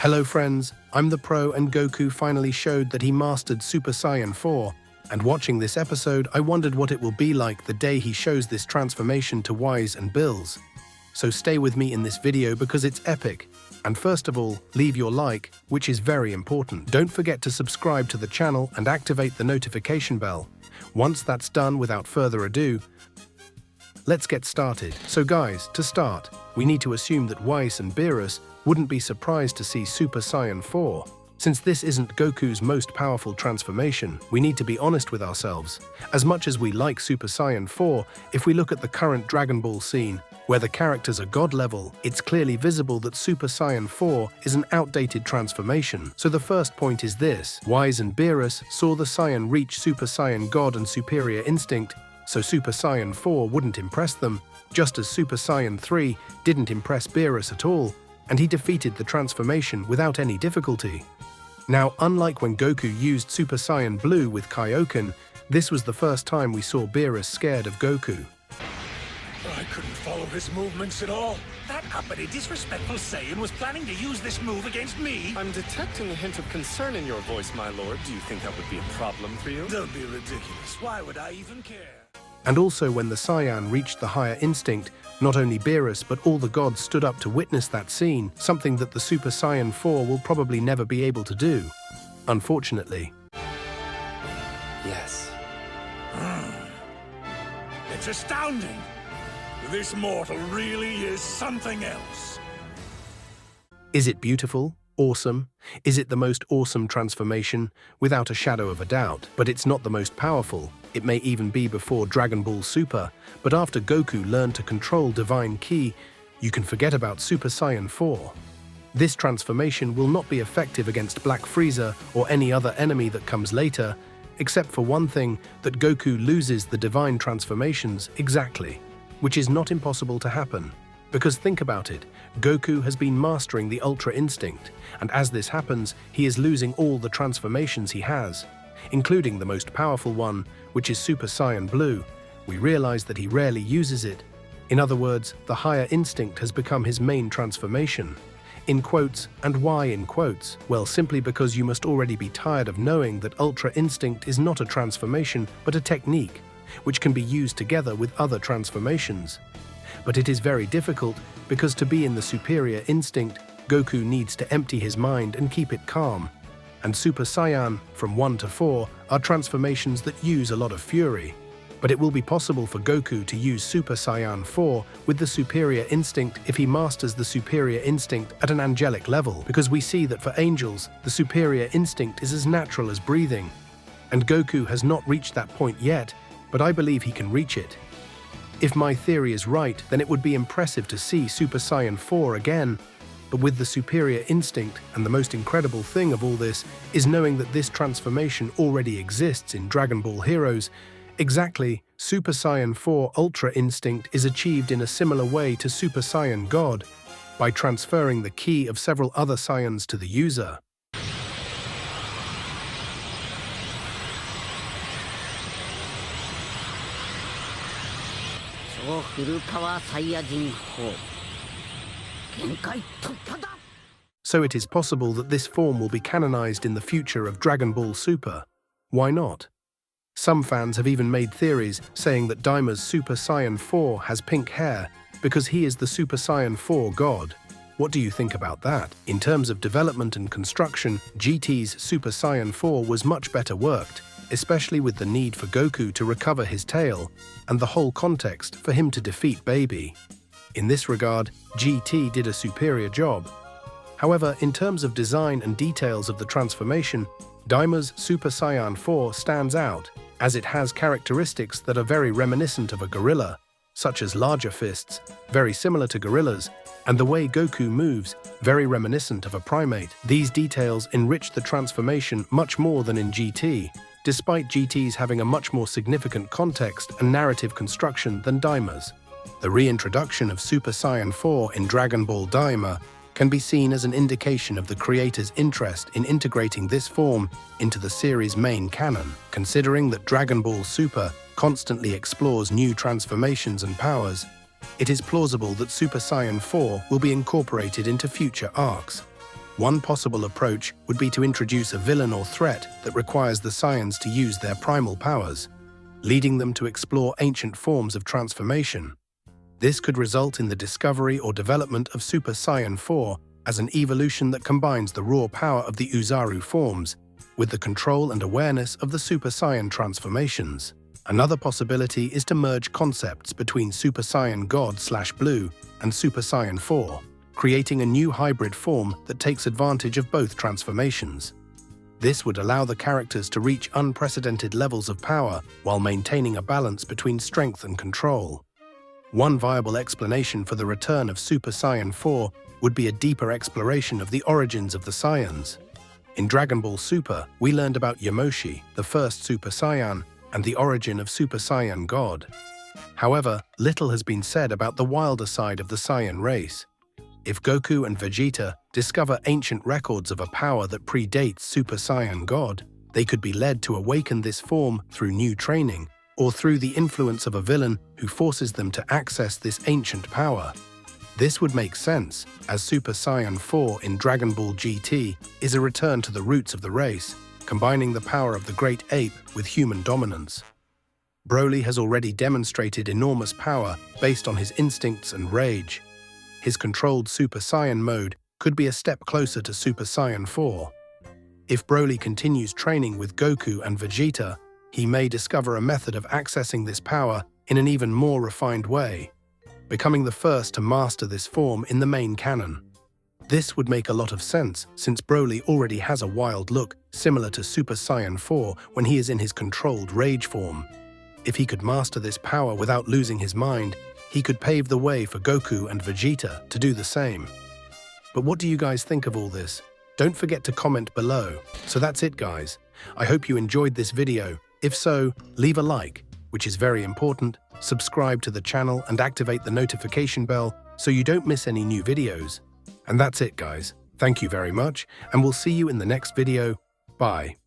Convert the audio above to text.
Hello friends, I'm the Pro and Goku finally showed that he mastered Super Saiyan 4, and watching this episode I wondered what it will be like the day he shows this transformation to Whis and Beerus. So stay with me in this video because it's epic. And first of all, leave your like, which is very important. Don't forget to subscribe to the channel and activate the notification bell. Once that's done, without further ado, let's get started. So guys, to start, we need to assume that Whis and Beerus wouldn't be surprised to see Super Saiyan 4. Since this isn't Goku's most powerful transformation, we need to be honest with ourselves. As much as we like Super Saiyan 4, if we look at the current Dragon Ball scene, where the characters are god level, it's clearly visible that Super Saiyan 4 is an outdated transformation. So the first point is this: Whis and Beerus saw the Saiyan reach Super Saiyan God and Superior Instinct, so Super Saiyan 4 wouldn't impress them, just as Super Saiyan 3 didn't impress Beerus at all, and he defeated the transformation without any difficulty. Now, unlike when Goku used Super Saiyan Blue with Kaioken, this was the first time we saw Beerus scared of Goku. I couldn't follow his movements at all. That uppity, disrespectful Saiyan was planning to use this move against me. I'm detecting a hint of concern in your voice, my lord. Do you think that would be a problem for you? Don't be ridiculous. Why would I even care? And also when the Saiyan reached the higher instinct, not only Beerus but all the gods stood up to witness that scene, something that the Super Saiyan 4 will probably never be able to do. Unfortunately. Yes. It's astounding. This mortal really is something else. Is it beautiful? Awesome? Is it the most awesome transformation? Without a shadow of a doubt. But it's not the most powerful. It may even be before Dragon Ball Super, but after Goku learned to control Divine Ki, you can forget about Super Saiyan 4. This transformation will not be effective against Black Frieza or any other enemy that comes later, except for one thing, that Goku loses the divine transformations exactly, which is not impossible to happen. Because think about it, Goku has been mastering the Ultra Instinct, and as this happens, he is losing all the transformations he has, including the most powerful one, which is Super Saiyan Blue. We realize that he rarely uses it. In other words, the higher instinct has become his main transformation. In quotes, and why in quotes? Well, simply because you must already be tired of knowing that Ultra Instinct is not a transformation, but a technique, which can be used together with other transformations. But it is very difficult, because to be in the Superior Instinct, Goku needs to empty his mind and keep it calm. And Super Saiyan, from 1 to 4, are transformations that use a lot of fury. But it will be possible for Goku to use Super Saiyan 4 with the Superior Instinct if he masters the Superior Instinct at an angelic level, because we see that for angels, the Superior Instinct is as natural as breathing. And Goku has not reached that point yet, but I believe he can reach it. If my theory is right, then it would be impressive to see Super Saiyan 4 again, but with the Superior Instinct, and the most incredible thing of all this is knowing that this transformation already exists in Dragon Ball Heroes. Exactly, Super Saiyan 4 Ultra Instinct is achieved in a similar way to Super Saiyan God, by transferring the ki of several other Saiyans to the user. So it is possible that this form will be canonized in the future of Dragon Ball Super. Why not? Some fans have even made theories saying that Daima's Super Saiyan 4 has pink hair because he is the Super Saiyan 4 god. What do you think about that? In terms of development and construction, GT's Super Saiyan 4 was much better worked, especially with the need for Goku to recover his tail, and the whole context for him to defeat Baby. In this regard, GT did a superior job. However, in terms of design and details of the transformation, Daima's Super Saiyan 4 stands out, as it has characteristics that are very reminiscent of a gorilla, such as larger fists, very similar to gorillas, and the way Goku moves, very reminiscent of a primate. These details enrich the transformation much more than in GT, despite GT's having a much more significant context and narrative construction than Daima's. The reintroduction of Super Saiyan 4 in Dragon Ball Daima can be seen as an indication of the creator's interest in integrating this form into the series' main canon, considering that Dragon Ball Super constantly explores new transformations and powers. It is plausible that Super Saiyan 4 will be incorporated into future arcs. One possible approach would be to introduce a villain or threat that requires the Saiyans to use their primal powers, leading them to explore ancient forms of transformation. This could result in the discovery or development of Super Saiyan 4 as an evolution that combines the raw power of the Uzaru forms with the control and awareness of the Super Saiyan transformations. Another possibility is to merge concepts between Super Saiyan God/Blue and Super Saiyan 4, creating a new hybrid form that takes advantage of both transformations. This would allow the characters to reach unprecedented levels of power while maintaining a balance between strength and control. One viable explanation for the return of Super Saiyan 4 would be a deeper exploration of the origins of the Saiyans. In Dragon Ball Super, we learned about Yamoshi, the first Super Saiyan, and the origin of Super Saiyan God. However, little has been said about the wilder side of the Saiyan race. If Goku and Vegeta discover ancient records of a power that predates Super Saiyan God, they could be led to awaken this form through new training, or through the influence of a villain who forces them to access this ancient power. This would make sense, as Super Saiyan 4 in Dragon Ball GT is a return to the roots of the race, combining the power of the great ape with human dominance. Broly has already demonstrated enormous power based on his instincts and rage. His controlled Super Saiyan mode could be a step closer to Super Saiyan 4. If Broly continues training with Goku and Vegeta, he may discover a method of accessing this power in an even more refined way, becoming the first to master this form in the main canon. This would make a lot of sense, since Broly already has a wild look similar to Super Saiyan 4 when he is in his controlled rage form. If he could master this power without losing his mind, he could pave the way for Goku and Vegeta to do the same. But what do you guys think of all this? Don't forget to comment below. So that's it, guys. I hope you enjoyed this video. If so, leave a like, which is very important, subscribe to the channel and activate the notification bell so you don't miss any new videos. And that's it, guys. Thank you very much, and we'll see you in the next video. Bye.